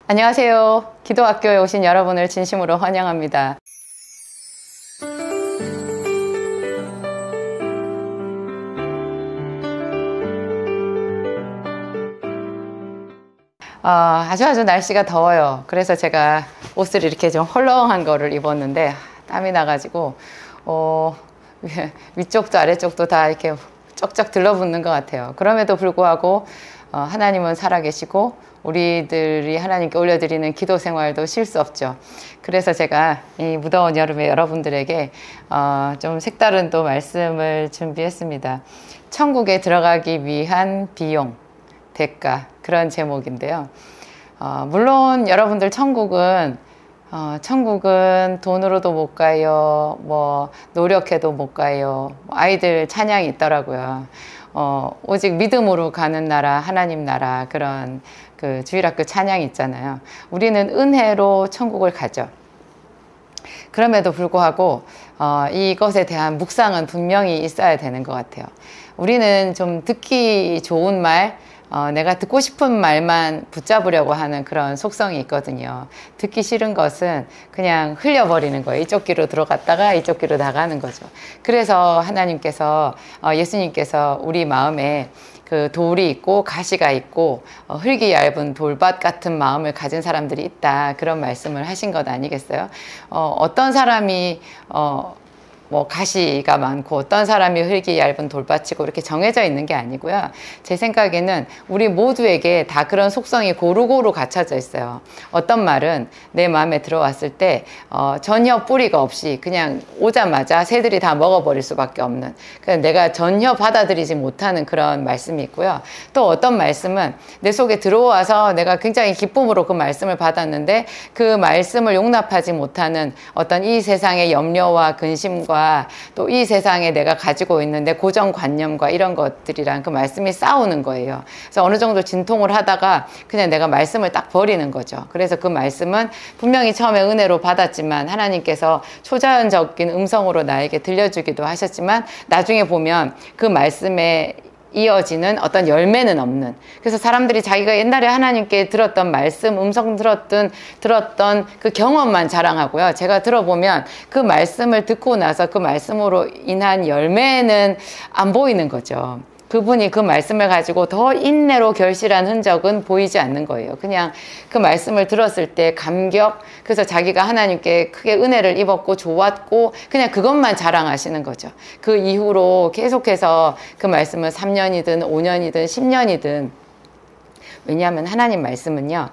안녕하세요. 기도학교에 오신 여러분을 진심으로 환영합니다. 아주 날씨가 더워요. 그래서 제가 옷을 이렇게 좀 헐렁한 거를 입었는데 땀이 나가지고 위쪽도 아래쪽도 다 이렇게 쩍쩍 들러붙는 것 같아요. 그럼에도 불구하고 하나님은 살아계시고 우리들이 하나님께 올려드리는 기도 생활도 쉴 수 없죠. 그래서 제가 이 무더운 여름에 여러분들에게 좀 색다른 또 말씀을 준비했습니다. 천국에 들어가기 위한 비용, 대가, 그런 제목인데요. 물론 여러분들 천국은 돈으로도 못 가요. 노력해도 못 가요. 아이들 찬양이 있더라고요. 오직 믿음으로 가는 나라, 하나님 나라, 그런 그 주일학교 찬양이 있잖아요. 우리는 은혜로 천국을 가죠. 그럼에도 불구하고 이것에 대한 묵상은 분명히 있어야 되는 것 같아요. 우리는 좀 듣기 좋은 말, 내가 듣고 싶은 말만 붙잡으려고 하는 그런 속성이 있거든요. 듣기 싫은 것은 그냥 흘려버리는 거예요. 이쪽 귀로 들어갔다가 이쪽 귀로 나가는 거죠. 그래서 하나님께서, 예수님께서 우리 마음에 그 돌이 있고 가시가 있고 흙이 얇은 돌밭 같은 마음을 가진 사람들이 있다, 그런 말씀을 하신 것 아니겠어요? 어떤 사람이 가시가 많고 어떤 사람이 흙이 얇은 돌밭이고 이렇게 정해져 있는 게 아니고요. 제 생각에는 우리 모두에게 다 그런 속성이 고루고루 갖춰져 있어요. 어떤 말은 내 마음에 들어왔을 때 전혀 뿌리가 없이 그냥 오자마자 새들이 다 먹어버릴 수밖에 없는, 그냥 내가 전혀 받아들이지 못하는 그런 말씀이 있고요. 또 어떤 말씀은 내 속에 들어와서 내가 굉장히 기쁨으로 그 말씀을 받았는데 그 말씀을 용납하지 못하는 어떤 이 세상의 염려와 근심과 또 이 세상에 내가 가지고 있는 내 고정관념과 이런 것들이랑 그 말씀이 싸우는 거예요. 그래서 어느 정도 진통을 하다가 그냥 내가 말씀을 딱 버리는 거죠. 그래서 그 말씀은 분명히 처음에 은혜로 받았지만 하나님께서 초자연적인 음성으로 나에게 들려주기도 하셨지만 나중에 보면 그 말씀에 이어지는 어떤 열매는 없는, 그래서 사람들이 자기가 옛날에 하나님께 들었던 말씀, 음성 들었던 그 경험만 자랑하고요. 제가 들어보면 그 말씀을 듣고 나서 그 말씀으로 인한 열매는 안 보이는 거죠. 그분이 그 말씀을 가지고 더 인내로 결실한 흔적은 보이지 않는 거예요. 그냥 그 말씀을 들었을 때 감격, 그래서 자기가 하나님께 크게 은혜를 입었고 좋았고 그냥 그것만 자랑하시는 거죠. 그 이후로 계속해서 그 말씀은 3년이든 5년이든 10년이든, 왜냐하면 하나님 말씀은요,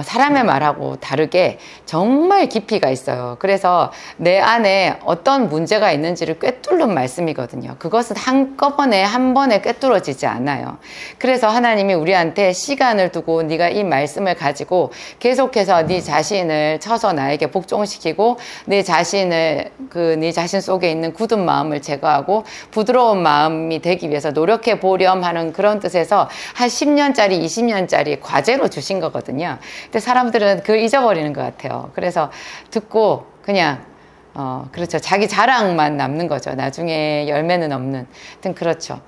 사람의 말하고 다르게 정말 깊이가 있어요. 그래서 내 안에 어떤 문제가 있는지를 꿰뚫는 말씀이거든요. 그것은 한꺼번에 한 번에 꿰뚫어지지 않아요. 그래서 하나님이 우리한테 시간을 두고 네가 이 말씀을 가지고 계속해서 네 자신을 쳐서 나에게 복종시키고 네 자신 속에 있는 굳은 마음을 제거하고 부드러운 마음이 되기 위해서 노력해 보렴 하는 그런 뜻에서 한 10년짜리 20년짜리 과제로 주신 거거든요. 근데 사람들은 그걸 잊어버리는 것 같아요. 그래서 듣고 그냥 그렇죠, 자기 자랑만 남는 거죠. 나중에 열매는 없는. 하여튼 그렇죠.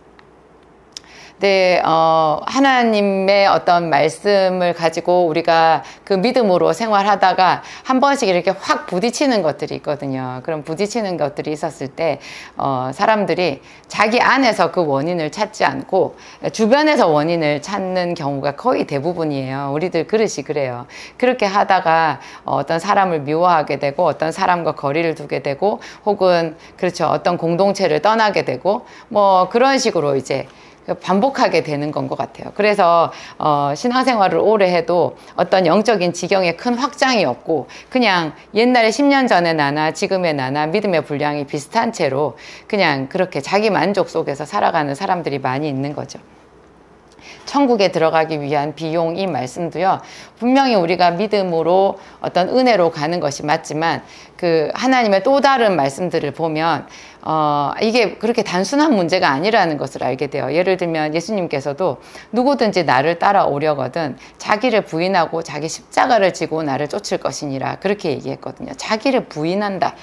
네, 하나님의 어떤 말씀을 가지고 우리가 그 믿음으로 생활하다가 한 번씩 이렇게 확 부딪히는 것들이 있거든요. 그럼 부딪히는 것들이 있었을 때, 사람들이 자기 안에서 그 원인을 찾지 않고 주변에서 원인을 찾는 경우가 거의 대부분이에요. 우리들 그릇이 그래요. 그렇게 하다가 어떤 사람을 미워하게 되고 어떤 사람과 거리를 두게 되고 혹은 그렇죠, 어떤 공동체를 떠나게 되고 그런 식으로 이제 반복하게 되는 건 것 같아요. 그래서 신앙생활을 오래 해도 어떤 영적인 지경에 큰 확장이 없고 그냥 옛날에 10년 전의 나나 지금의 나나 믿음의 분량이 비슷한 채로 그냥 그렇게 자기 만족 속에서 살아가는 사람들이 많이 있는 거죠. 천국에 들어가기 위한 비용, 이 말씀도요, 분명히 우리가 믿음으로 어떤 은혜로 가는 것이 맞지만 그 하나님의 또 다른 말씀들을 보면 이게 그렇게 단순한 문제가 아니라는 것을 알게 돼요. 예를 들면 예수님께서도 누구든지 나를 따라오려거든 자기를 부인하고 자기 십자가를 지고 나를 쫓을 것이니라, 그렇게 얘기했거든요. 자기를 부인한다.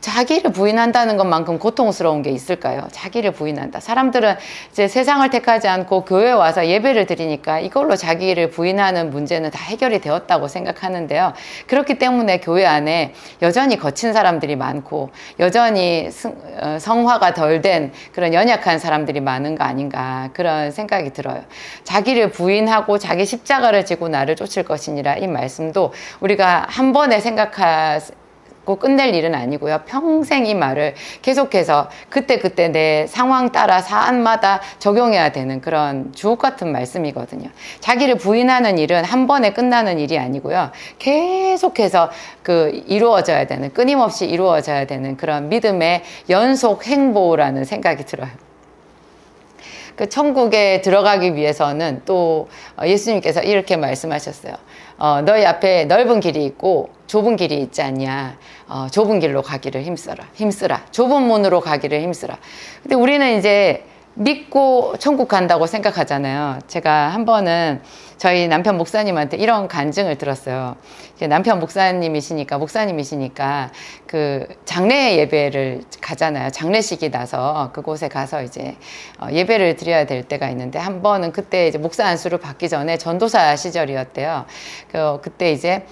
자기를 부인한다는 것만큼 고통스러운 게 있을까요? 자기를 부인한다. 사람들은 이제 세상을 택하지 않고 교회에 와서 예배를 드리니까 이걸로 자기를 부인하는 문제는 다 해결이 되었다고 생각하는데요. 그렇기 때문에 교회 안에 여전히 거친 사람들이 많고 여전히 성화가 덜 된 그런 연약한 사람들이 많은 거 아닌가 그런 생각이 들어요. 자기를 부인하고 자기 십자가를 지고 나를 쫓을 것이니라 이 말씀도 우리가 한 번에 생각하고 끝낼 일은 아니고요. 평생 이 말을 계속해서 그때그때 내 상황 따라 사안마다 적용해야 되는 그런 주옥 같은 말씀이거든요. 자기를 부인하는 일은 한 번에 끝나는 일이 아니고요. 계속해서 이루어져야 되는, 끊임없이 이루어져야 되는 그런 믿음의 연속 행보라는 생각이 들어요. 그 천국에 들어가기 위해서는 또 예수님께서 이렇게 말씀하셨어요. 너희 앞에 넓은 길이 있고 좁은 길이 있지 않냐. 좁은 길로 가기를 힘쓰라. 좁은 문으로 가기를 힘쓰라. 근데 우리는 이제 믿고 천국 간다고 생각하잖아요. 제가 한 번은 저희 남편 목사님한테 이런 간증을 들었어요. 남편 목사님이시니까 그 장례 예배를 가잖아요. 장례식이 나서 그곳에 가서 이제 예배를 드려야 될 때가 있는데 한 번은 그때 이제 목사 안수를 받기 전에 전도사 시절이었대요. 그때 이제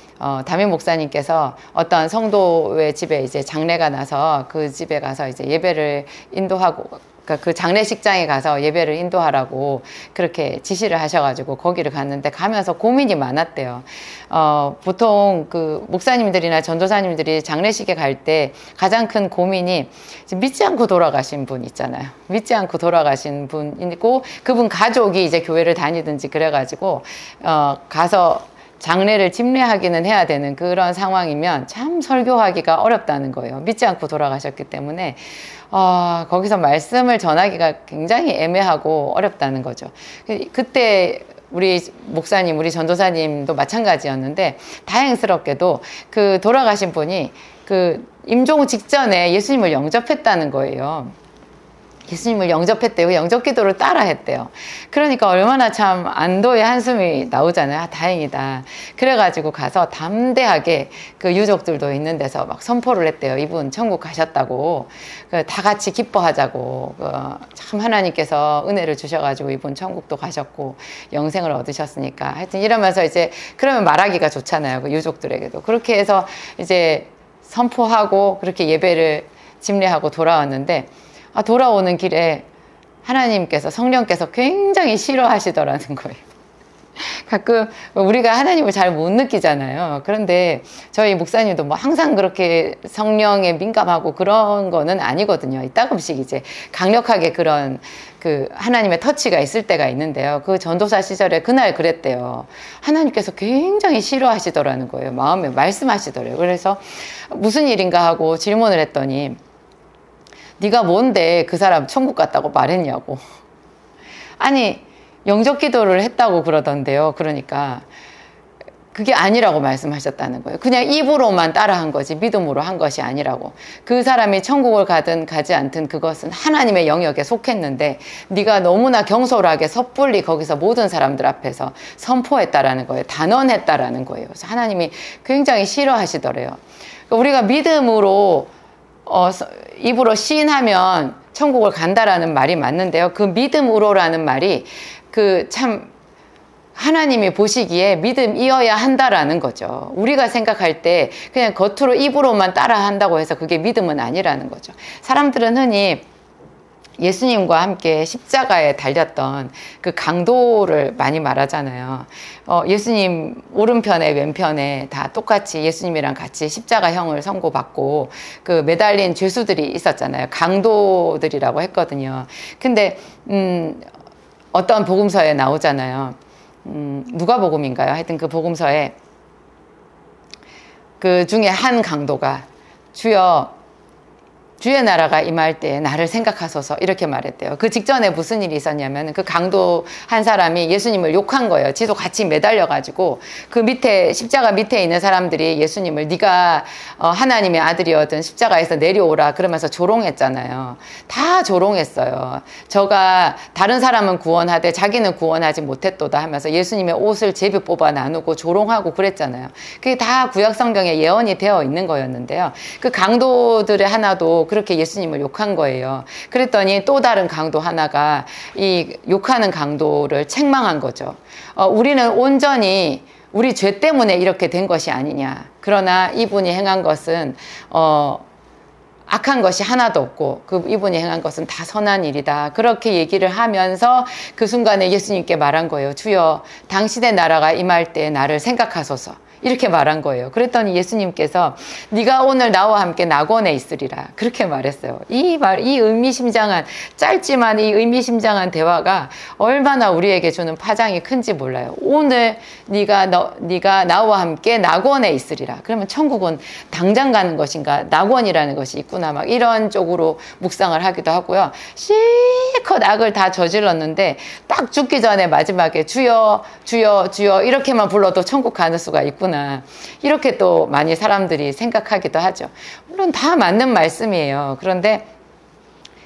담임 목사님께서 어떤 성도의 집에 이제 장례가 나서 그 집에 가서 이제 예배를 인도하고 그 장례식장에 가서 예배를 인도하라고 그렇게 지시를 하셔가지고 거기를 갔는데 가면서 고민이 많았대요. 보통 그 목사님들이나 전도사님들이 장례식에 갈 때 가장 큰 고민이 믿지 않고 돌아가신 분 있잖아요. 믿지 않고 돌아가신 분이고 그분 가족이 이제 교회를 다니든지 그래가지고 가서 장례를 집례하기는 해야 되는 그런 상황이면 참 설교하기가 어렵다는 거예요. 믿지 않고 돌아가셨기 때문에 거기서 말씀을 전하기가 굉장히 애매하고 어렵다는 거죠. 그때 우리 목사님, 우리 전도사님도 마찬가지였는데 다행스럽게도 그 돌아가신 분이 그 임종 직전에 예수님을 영접했다는 거예요. 예수님을 영접했대요. 영접 기도를 따라 했대요. 그러니까 얼마나 참 안도의 한숨이 나오잖아요. 다행이다. 그래가지고 가서 담대하게 그 유족들도 있는 데서 막 선포를 했대요. 이분 천국 가셨다고. 다 같이 기뻐하자고. 참 하나님께서 은혜를 주셔가지고 이분 천국도 가셨고 영생을 얻으셨으니까. 하여튼 이러면서 이제 그러면 말하기가 좋잖아요. 그 유족들에게도. 그렇게 해서 이제 선포하고 그렇게 예배를 집례하고 돌아왔는데 돌아오는 길에 하나님께서 성령께서 굉장히 싫어하시더라는 거예요. 가끔 우리가 하나님을 잘 못 느끼잖아요. 그런데 저희 목사님도 뭐 항상 그렇게 성령에 민감하고 그런 거는 아니거든요. 이따금씩 이제 강력하게 그런 그 하나님의 터치가 있을 때가 있는데요. 그 전도사 시절에 그날 그랬대요. 하나님께서 굉장히 싫어하시더라는 거예요. 마음에 말씀하시더래요. 그래서 무슨 일인가 하고 질문을 했더니 네가 뭔데 그 사람 천국 갔다고 말했냐고. 아니 영접 기도를 했다고 그러던데요. 그러니까 그게 아니라고 말씀하셨다는 거예요. 그냥 입으로만 따라한 거지 믿음으로 한 것이 아니라고. 그 사람이 천국을 가든 가지 않든 그것은 하나님의 영역에 속했는데 네가 너무나 경솔하게 섣불리 거기서 모든 사람들 앞에서 선포했다라는 거예요. 단언했다라는 거예요. 그래서 하나님이 굉장히 싫어하시더래요. 우리가 믿음으로 입으로 시인하면 천국을 간다라는 말이 맞는데요. 그 믿음으로라는 말이 그 참 하나님이 보시기에 믿음이어야 한다라는 거죠. 우리가 생각할 때 그냥 겉으로 입으로만 따라 한다고 해서 그게 믿음은 아니라는 거죠. 사람들은 흔히 예수님과 함께 십자가에 달렸던 그 강도를 많이 말하잖아요. 예수님 오른편에 왼편에 다 똑같이 예수님이랑 같이 십자가형을 선고받고 그 매달린 죄수들이 있었잖아요. 강도들이라고 했거든요. 근데 어떤 복음서에 나오잖아요. 누가복음인가요? 하여튼 그 복음서에 그 중에 한 강도가 주여 주의 나라가 임할 때 나를 생각하소서 이렇게 말했대요. 그 직전에 무슨 일이 있었냐면 그 강도 한 사람이 예수님을 욕한 거예요. 지도 같이 매달려가지고 그 밑에 십자가 밑에 있는 사람들이 예수님을 네가 하나님의 아들이거든 십자가에서 내려오라 그러면서 조롱했잖아요. 다 조롱했어요. 저가 다른 사람은 구원하되 자기는 구원하지 못했도다 하면서 예수님의 옷을 제비 뽑아 나누고 조롱하고 그랬잖아요. 그게 다 구약성경에 예언이 되어 있는 거였는데요. 그 강도들의 하나도 그렇게 예수님을 욕한 거예요. 그랬더니 또 다른 강도 하나가 이 욕하는 강도를 책망한 거죠. 우리는 온전히 우리 죄 때문에 이렇게 된 것이 아니냐. 그러나 이분이 행한 것은 악한 것이 하나도 없고 이분이 행한 것은 다 선한 일이다. 그렇게 얘기를 하면서 그 순간에 예수님께 말한 거예요. 주여 당신의 나라가 임할 때 나를 생각하소서. 이렇게 말한 거예요. 그랬더니 예수님께서 네가 오늘 나와 함께 낙원에 있으리라 그렇게 말했어요. 이 의미심장한 짧지만 이 의미심장한 대화가 얼마나 우리에게 주는 파장이 큰지 몰라요. 오늘 네가 나와 함께 낙원에 있으리라. 그러면 천국은 당장 가는 것인가 낙원이라는 것이 있구나 막 이런 쪽으로 묵상을 하기도 하고요. 실컷 악을 다 저질렀는데 딱 죽기 전에 마지막에 주여 주여 주여 이렇게만 불러도 천국 가는 수가 있구나. 이렇게 또 많이 사람들이 생각하기도 하죠. 물론 다 맞는 말씀이에요. 그런데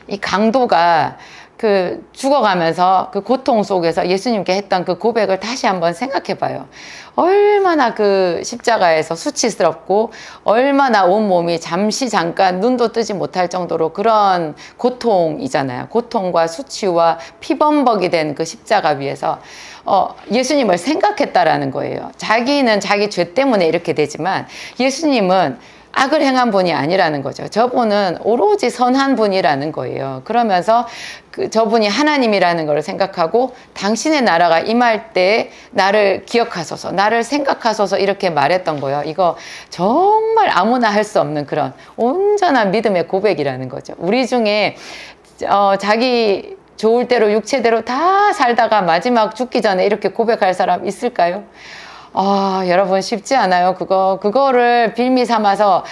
이 강도가 그 죽어가면서 그 고통 속에서 예수님께 했던 그 고백을 다시 한번 생각해 봐요. 얼마나 그 십자가에서 수치스럽고 얼마나 온몸이 잠깐 눈도 뜨지 못할 정도로 그런 고통이잖아요. 고통과 수치와 피범벅이 된 그 십자가 위에서 예수님을 생각했다라는 거예요. 자기는 자기 죄 때문에 이렇게 되지만 예수님은 악을 행한 분이 아니라는 거죠. 저분은 오로지 선한 분이라는 거예요. 그러면서 저분이 하나님이라는 걸 생각하고 당신의 나라가 임할 때 나를 기억하소서, 나를 생각하소서 이렇게 말했던 거예요. 이거 정말 아무나 할 수 없는 그런 온전한 믿음의 고백이라는 거죠. 우리 중에 자기 좋을 대로 육체대로 다 살다가 마지막 죽기 전에 이렇게 고백할 사람 있을까요? 여러분 쉽지 않아요. 그거를 빌미 삼아서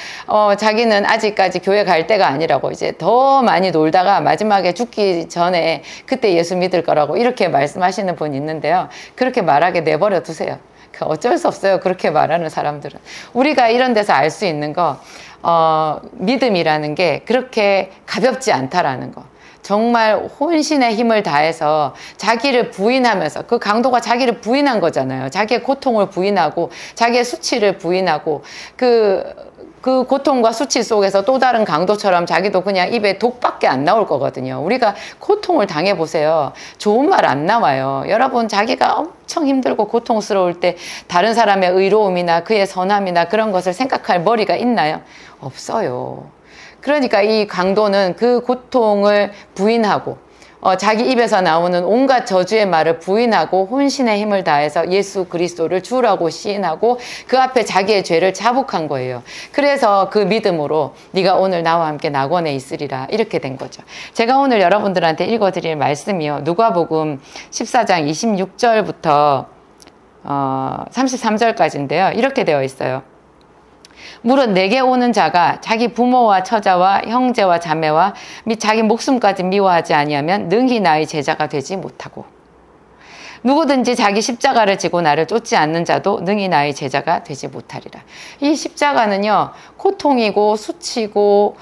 자기는 아직까지 교회 갈 때가 아니라고 이제 더 많이 놀다가 마지막에 죽기 전에 그때 예수 믿을 거라고 이렇게 말씀하시는 분이 있는데요. 그렇게 말하게 내버려 두세요. 어쩔 수 없어요. 그렇게 말하는 사람들은. 우리가 이런 데서 알 수 있는 거 믿음이라는 게 그렇게 가볍지 않다라는 거. 정말 혼신의 힘을 다해서 자기를 부인하면서 그 강도가 자기를 부인한 거잖아요. 자기의 고통을 부인하고 자기의 수치를 부인하고 그 고통과 수치 속에서 또 다른 강도처럼 자기도 그냥 입에 독밖에 안 나올 거거든요. 우리가 고통을 당해보세요. 좋은 말 안 나와요. 여러분 자기가 엄청 힘들고 고통스러울 때 다른 사람의 의로움이나 그의 선함이나 그런 것을 생각할 머리가 있나요? 없어요. 그러니까 이 강도는 그 고통을 부인하고 자기 입에서 나오는 온갖 저주의 말을 부인하고 혼신의 힘을 다해서 예수 그리스도를 주라고 시인하고 그 앞에 자기의 죄를 자복한 거예요. 그래서 그 믿음으로 네가 오늘 나와 함께 낙원에 있으리라 이렇게 된 거죠. 제가 오늘 여러분들한테 읽어드릴 말씀이요. 누가복음 14장 26절부터 33절까지인데요. 이렇게 되어 있어요. 무릇 내게 오는 자가 자기 부모와 처자와 형제와 자매와 및 자기 목숨까지 미워하지 아니하면 능히 나의 제자가 되지 못하고 누구든지 자기 십자가를 지고 나를 쫓지 않는 자도 능히 나의 제자가 되지 못하리라. 이 십자가는요 고통이고 수치고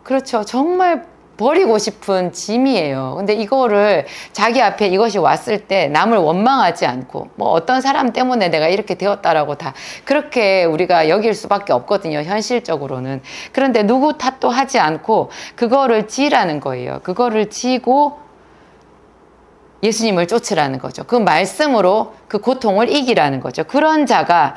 그렇죠. 정말 버리고 싶은 짐이에요. 근데 이거를 자기 앞에 이것이 왔을 때 남을 원망하지 않고 뭐 어떤 사람 때문에 내가 이렇게 되었다라고 다 그렇게 우리가 여길 수밖에 없거든요. 현실적으로는. 그런데 누구 탓도 하지 않고 그거를 지라는 거예요. 그거를 지고 예수님을 쫓으라는 거죠. 그 말씀으로 그 고통을 이기라는 거죠. 그런 자가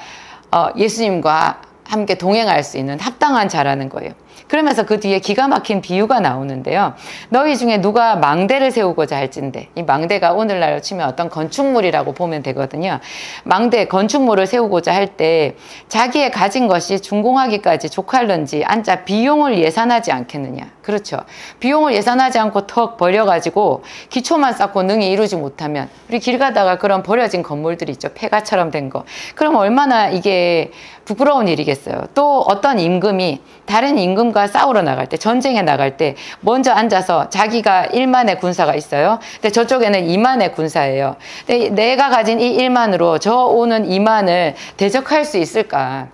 예수님과 함께 동행할 수 있는 합당한 자라는 거예요. 그러면서 그 뒤에 기가 막힌 비유가 나오는데요. 너희 중에 누가 망대를 세우고자 할진대. 이 망대가 오늘날로 치면 어떤 건축물이라고 보면 되거든요. 망대, 건축물을 세우고자 할 때 자기의 가진 것이 준공하기까지 족할런지 앉아 비용을 예산하지 않겠느냐. 그렇죠. 비용을 예산하지 않고 턱 버려가지고 기초만 쌓고 능히 이루지 못하면 우리 길 가다가 그런 버려진 건물들이 있죠. 폐가처럼 된 거. 그럼 얼마나 이게 부끄러운 일이겠어요. 또 어떤 임금이 다른 임금 임금과 싸우러 나갈 때, 전쟁에 나갈 때 먼저 앉아서 자기가 1만의 군사가 있어요. 근데 저쪽에는 2만의 군사예요. 근데 내가 가진 이 1만으로 저 오는 2만을 대적할 수 있을까?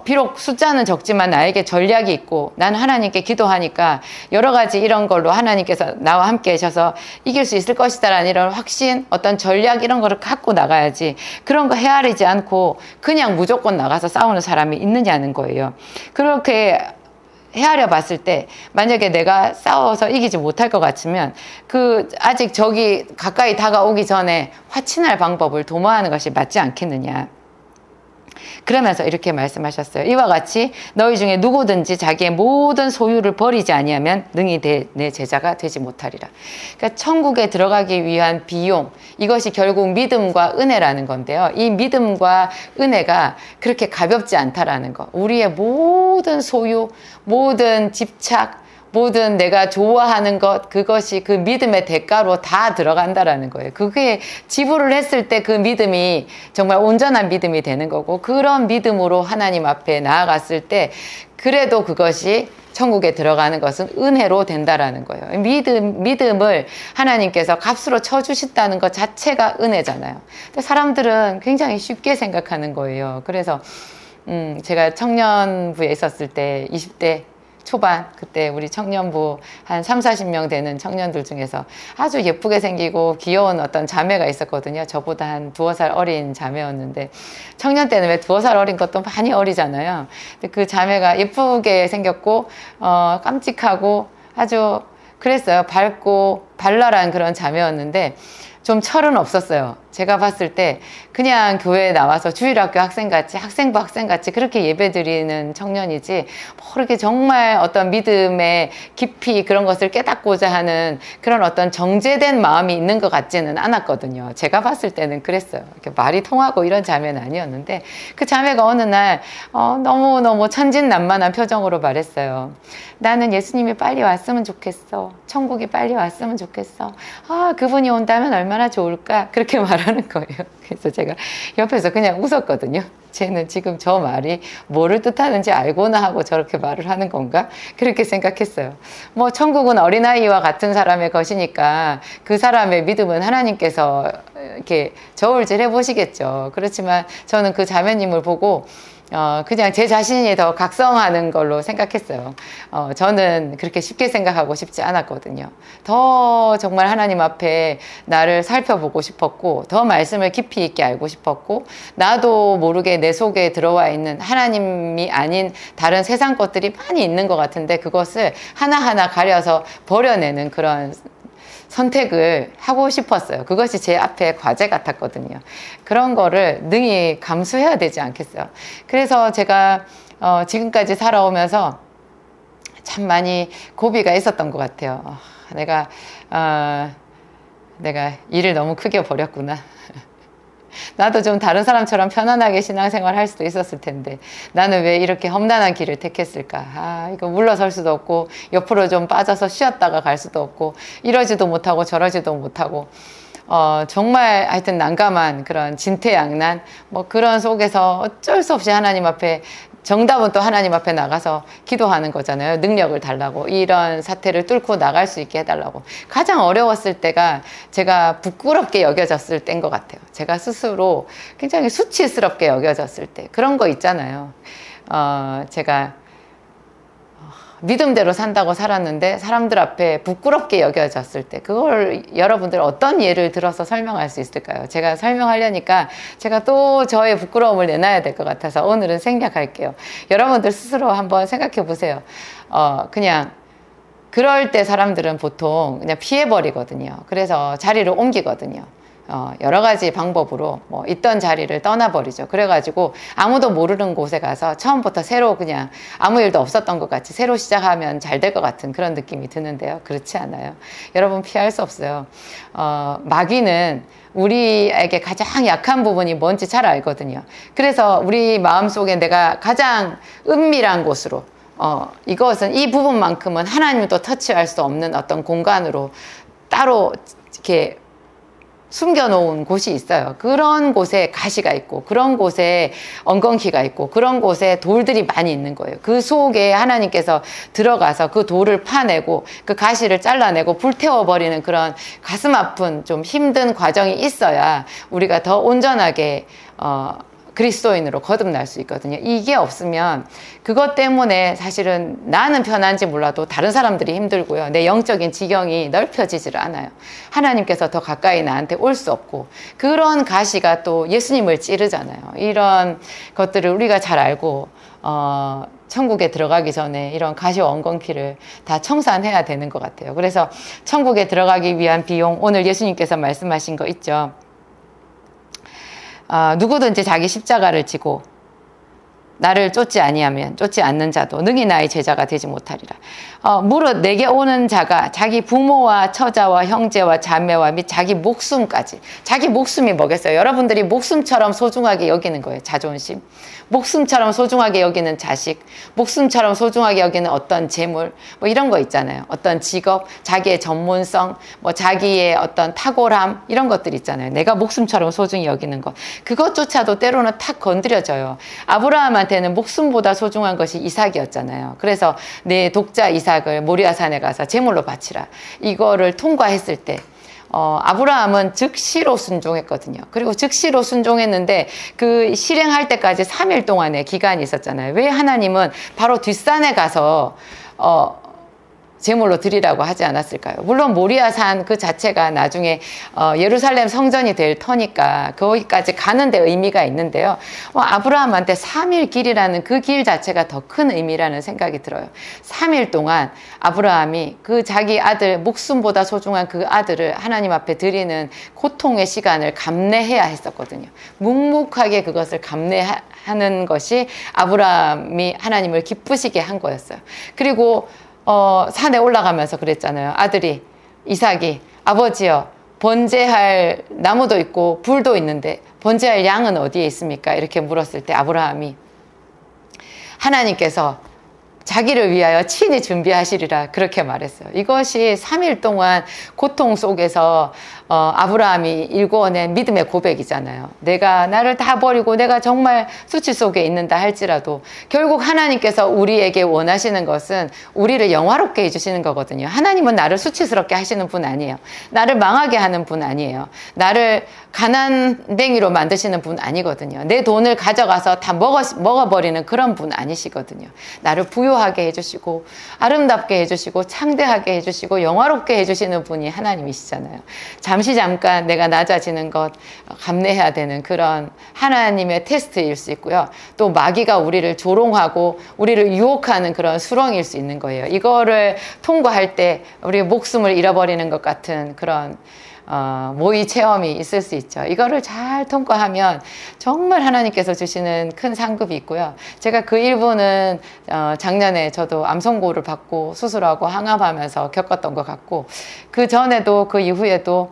비록 숫자는 적지만 나에게 전략이 있고 나는 하나님께 기도하니까 여러 가지 이런 걸로 하나님께서 나와 함께 하셔서 이길 수 있을 것이다라는 이런 확신, 어떤 전략 이런 거를 갖고 나가야지, 그런 거 헤아리지 않고 그냥 무조건 나가서 싸우는 사람이 있느냐는 거예요. 그렇게 헤아려 봤을 때 만약에 내가 싸워서 이기지 못할 것 같으면 아직 적이 가까이 다가오기 전에 화친할 방법을 도모하는 것이 맞지 않겠느냐. 그러면서 이렇게 말씀하셨어요. 이와 같이 너희 중에 누구든지 자기의 모든 소유를 버리지 아니하면 능히 내 제자가 되지 못하리라. 그러니까 천국에 들어가기 위한 비용, 이것이 결국 믿음과 은혜라는 건데요. 이 믿음과 은혜가 그렇게 가볍지 않다라는 거. 우리의 모든 소유, 모든 집착, 모든 내가 좋아하는 것, 그것이 그 믿음의 대가로 다 들어간다라는 거예요. 그게 지불을 했을 때 그 믿음이 정말 온전한 믿음이 되는 거고, 그런 믿음으로 하나님 앞에 나아갔을 때 그래도 그것이 천국에 들어가는 것은 은혜로 된다라는 거예요. 믿음을 하나님께서 값으로 쳐주신다는 것 자체가 은혜잖아요. 근데 사람들은 굉장히 쉽게 생각하는 거예요. 그래서 제가 청년부에 있었을 때 20대 초반, 그때 우리 청년부 한 30-40명 되는 청년들 중에서 아주 예쁘게 생기고 귀여운 어떤 자매가 있었거든요. 저보다 한 2-3살 어린 자매였는데, 청년 때는 왜 2-3살 어린 것도 많이 어리잖아요. 근데 그 자매가 예쁘게 생겼고 깜찍하고 아주 그랬어요. 밝고 발랄한 그런 자매였는데 좀 철은 없었어요. 제가 봤을 때 그냥 교회에 나와서 주일학교 학생같이, 학생부 학생같이 그렇게 예배드리는 청년이지, 그렇게 정말 어떤 믿음의 깊이 그런 것을 깨닫고자 하는 그런 어떤 정제된 마음이 있는 것 같지는 않았거든요. 제가 봤을 때는 그랬어요. 이렇게 말이 통하고 이런 자매는 아니었는데, 그 자매가 어느 날 너무너무 천진난만한 표정으로 말했어요. 나는 예수님이 빨리 왔으면 좋겠어. 천국이 빨리 왔으면 좋겠어. 그분이 온다면 얼마나 좋을까? 그렇게 말하는 거예요. 그래서 제가 옆에서 그냥 웃었거든요. 쟤는 지금 저 말이 뭐를 뜻하는지 알고나 하고 저렇게 말을 하는 건가? 그렇게 생각했어요. 뭐 천국은 어린아이와 같은 사람의 것이니까 그 사람의 믿음은 하나님께서 이렇게 저울질 해보시겠죠. 그렇지만 저는 그 자매님을 보고 그냥 제 자신이 더 각성하는 걸로 생각했어요. 저는 그렇게 쉽게 생각하고 싶지 않았거든요. 더 정말 하나님 앞에 나를 살펴보고 싶었고, 더 말씀을 깊이 있게 알고 싶었고, 나도 모르게 내 속에 들어와 있는 하나님이 아닌 다른 세상 것들이 많이 있는 것 같은데, 그것을 하나하나 가려서 버려내는 그런 선택을 하고 싶었어요. 그것이 제 앞에 과제 같았거든요. 그런 거를 능히 감수해야 되지 않겠어요. 그래서 제가 지금까지 살아오면서 참 많이 고비가 있었던 것 같아요. 내가 일을 너무 크게 버렸구나. 나도 좀 다른 사람처럼 편안하게 신앙생활 할 수도 있었을 텐데 나는 왜 이렇게 험난한 길을 택했을까? 이거 물러설 수도 없고 옆으로 좀 빠져서 쉬었다가 갈 수도 없고 이러지도 못하고 저러지도 못하고 정말 하여튼 난감한 그런 진퇴양난 뭐 그런 속에서 어쩔 수 없이 하나님 앞에, 정답은 또 하나님 앞에 나가서 기도하는 거잖아요. 능력을 달라고, 이런 사태를 뚫고 나갈 수 있게 해달라고. 가장 어려웠을 때가 제가 부끄럽게 여겨졌을 때인 것 같아요. 제가 스스로 굉장히 수치스럽게 여겨졌을 때. 그런 거 있잖아요. 제가 믿음대로 산다고 살았는데 사람들 앞에 부끄럽게 여겨졌을 때, 그걸 여러분들 어떤 예를 들어서 설명할 수 있을까요? 제가 설명하려니까 제가 또 저의 부끄러움을 내놔야 될 것 같아서 오늘은 생략할게요. 여러분들 스스로 한번 생각해 보세요. 그냥 그럴 때 사람들은 보통 그냥 피해버리거든요. 그래서 자리를 옮기거든요. 여러 가지 방법으로 뭐 있던 자리를 떠나버리죠. 그래가지고 아무도 모르는 곳에 가서 처음부터 새로 그냥 아무 일도 없었던 것 같이 새로 시작하면 잘 될 것 같은 그런 느낌이 드는데요. 그렇지 않아요. 여러분, 피할 수 없어요. 마귀는 우리에게 가장 약한 부분이 뭔지 잘 알거든요. 그래서 우리 마음속에 내가 가장 은밀한 곳으로, 이것은 이 부분만큼은 하나님도 터치할 수 없는 어떤 공간으로 따로 이렇게 숨겨놓은 곳이 있어요. 그런 곳에 가시가 있고, 그런 곳에 엉겅퀴가 있고, 그런 곳에 돌들이 많이 있는 거예요. 그 속에 하나님께서 들어가서 그 돌을 파내고 그 가시를 잘라내고 불태워버리는 그런 가슴 아픈 좀 힘든 과정이 있어야 우리가 더 온전하게 그리스도인으로 거듭날 수 있거든요. 이게 없으면 그것 때문에 사실은 나는 편한지 몰라도 다른 사람들이 힘들고요. 내 영적인 지경이 넓혀지질 않아요. 하나님께서 더 가까이 나한테 올 수 없고, 그런 가시가 또 예수님을 찌르잖아요. 이런 것들을 우리가 잘 알고 천국에 들어가기 전에 이런 가시와 엉겅퀴를 다 청산해야 되는 것 같아요. 그래서 천국에 들어가기 위한 비용, 오늘 예수님께서 말씀하신 거 있죠. 누구든지 자기 십자가를 지고 나를 쫓지 않는 자도 능히 나의 제자가 되지 못하리라. 무릇 내게 오는 자가 자기 부모와 처자와 형제와 자매와 및 자기 목숨까지, 자기 목숨이 뭐겠어요? 여러분들이 목숨처럼 소중하게 여기는 거예요. 자존심, 목숨처럼 소중하게 여기는 자식, 목숨처럼 소중하게 여기는 어떤 재물, 뭐 이런 거 있잖아요. 어떤 직업, 자기의 전문성, 뭐 자기의 어떤 탁월함, 이런 것들 있잖아요. 내가 목숨처럼 소중히 여기는 것, 그것조차도 때로는 탁 건드려져요. 아브라함한테는 목숨보다 소중한 것이 이삭이었잖아요. 그래서 내 독자 이삭을 모리아산에 가서 제물로 바치라, 이거를 통과했을 때 아브라함은 즉시로 순종했거든요. 그리고 즉시로 순종했는데 그 실행할 때까지 3일 동안의 기간이 있었잖아요. 왜 하나님은 바로 뒷산에 가서 제물로 드리라고 하지 않았을까요? 물론 모리아산 그 자체가 나중에 예루살렘 성전이 될 터니까 거기까지 가는 데 의미가 있는데요. 아브라함한테 3일 길이라는 그 길 자체가 더 큰 의미라는 생각이 들어요. 3일 동안 아브라함이 그 자기 아들, 목숨보다 소중한 그 아들을 하나님 앞에 드리는 고통의 시간을 감내해야 했었거든요. 묵묵하게 그것을 감내하는 것이 아브라함이 하나님을 기쁘시게 한 거였어요. 그리고 산에 올라가면서 그랬잖아요. 아들이, 이삭이, 아버지여, 번제할 나무도 있고 불도 있는데 번제할 양은 어디에 있습니까? 이렇게 물었을 때 아브라함이 하나님께서 자기를 위하여 친히 준비하시리라, 그렇게 말했어요. 이것이 3일 동안 고통 속에서 아브라함이 일궈낸 믿음의 고백이잖아요. 내가 나를 다 버리고 내가 정말 수치 속에 있는다 할지라도 결국 하나님께서 우리에게 원하시는 것은 우리를 영화롭게 해주시는 거거든요. 하나님은 나를 수치스럽게 하시는 분 아니에요. 나를 망하게 하는 분 아니에요. 나를 가난뱅이로 만드시는 분 아니거든요. 내 돈을 가져가서 다 먹어버리는 그런 분 아니시거든요. 나를 부유하게 해주시고 아름답게 해주시고 창대하게 해주시고 영화롭게 해주시는 분이 하나님이시잖아요. 잠깐 내가 낮아지는 것 감내해야 되는 그런 하나님의 테스트일 수 있고요. 또 마귀가 우리를 조롱하고 우리를 유혹하는 그런 수렁일 수 있는 거예요. 이거를 통과할 때 우리 목숨을 잃어버리는 것 같은 그런 모의 체험이 있을 수 있죠. 이거를 잘 통과하면 정말 하나님께서 주시는 큰 상급이 있고요. 제가 그 일부는 작년에 저도 암송고를 받고 수술하고 항암하면서 겪었던 것 같고, 그 전에도 그 이후에도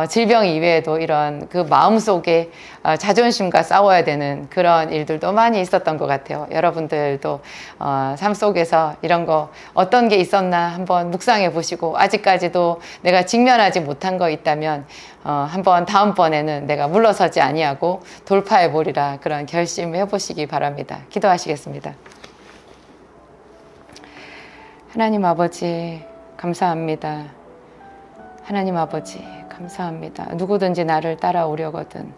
질병 이외에도 이런 그 마음속에 자존심과 싸워야 되는 그런 일들도 많이 있었던 것 같아요. 여러분들도 삶 속에서 이런 거 어떤 게 있었나 한번 묵상해 보시고, 아직까지도 내가 직면하지 못한 거 있다면 한번 다음번에는 내가 물러서지 아니하고 돌파해 보리라, 그런 결심해 보시기 바랍니다. 기도하시겠습니다. 하나님 아버지 감사합니다. 하나님 아버지 감사합니다. 누구든지 나를 따라오려거든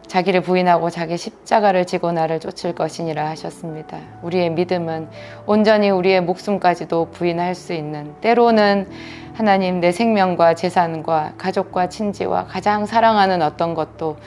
자기를 부인하고 자기 십자가를 지고 나를 쫓을 것이니라 하셨습니다. 우리의 믿음은 온전히 우리의 목숨까지도 부인할 수 있는, 때로는 하나님 내 생명과 재산과 가족과 친지와 가장 사랑하는 어떤 것도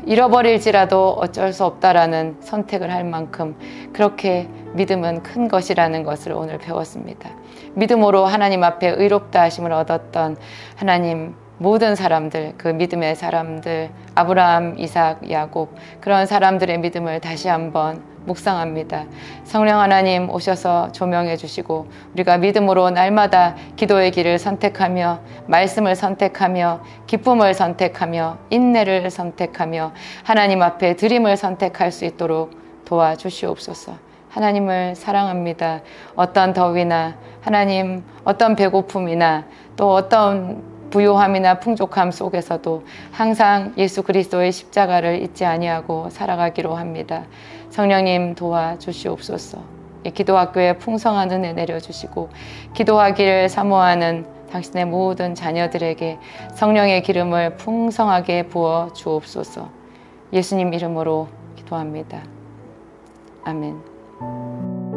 잃어버릴지라도 어쩔 수 없다라는 선택을 할 만큼 그렇게 믿음은 큰 것이라는 것을 오늘 배웠습니다. 믿음으로 하나님 앞에 의롭다 하심을 얻었던 하나님 모든 사람들, 그 믿음의 사람들, 아브라함, 이삭, 야곱, 그런 사람들의 믿음을 다시 한번 묵상합니다. 성령 하나님 오셔서 조명해 주시고 우리가 믿음으로 날마다 기도의 길을 선택하며 말씀을 선택하며 기쁨을 선택하며 인내를 선택하며 하나님 앞에 드림을 선택할 수 있도록 도와주시옵소서. 하나님을 사랑합니다. 어떤 더위나 하나님 어떤 배고픔이나 또 어떤 부요함이나 풍족함 속에서도 항상 예수 그리스도의 십자가를 잊지 아니하고 살아가기로 합니다. 성령님 도와주시옵소서. 이 기도학교에 풍성한 은혜 내려주시고 기도하기를 사모하는 당신의 모든 자녀들에게 성령의 기름을 풍성하게 부어 주옵소서. 예수님 이름으로 기도합니다. 아멘.